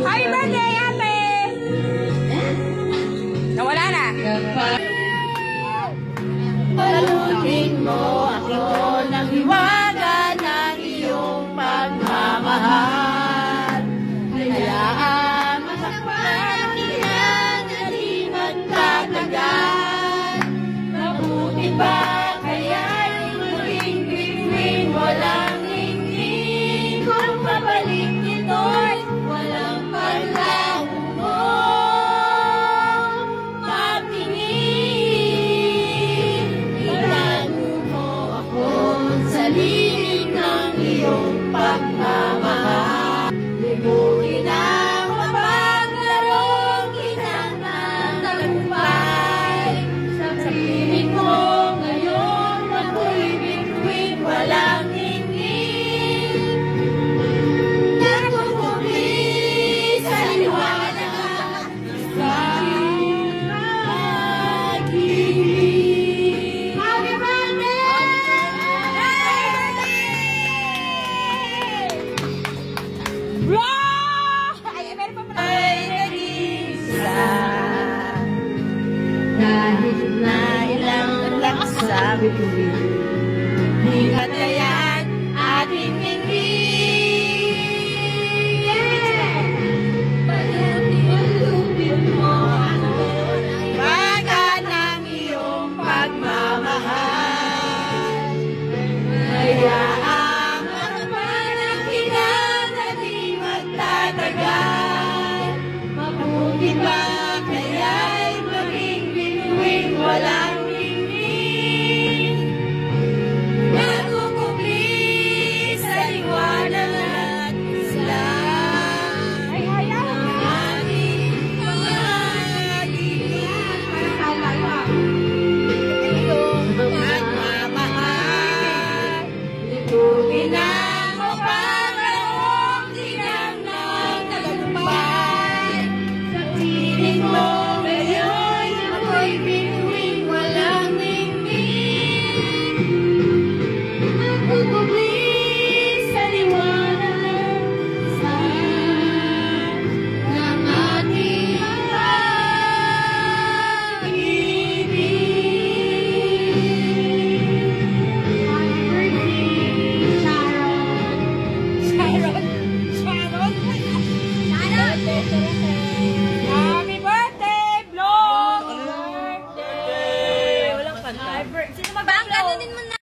Happy birthday, ate! Nawala na. Palutin mo ako ng hiwaga ng iyong pagmamahal. Hayaan masakpan iyan na di magtatagal. Mabuti ba kaya'y muling bituin walang hingin? Kung pabalik nito'y walang panlahong mo. Lilim ng iyong pagmamahal. Limutin ang mapaglarong kinanatagumpay. Sa piling mo ngayon ako'y bituin walang hingin. Natutupi sa liwanag sa pag-ibig. Happy Ay, meron pa pala. ay nag-isa. Kahit na ilang laksa bituin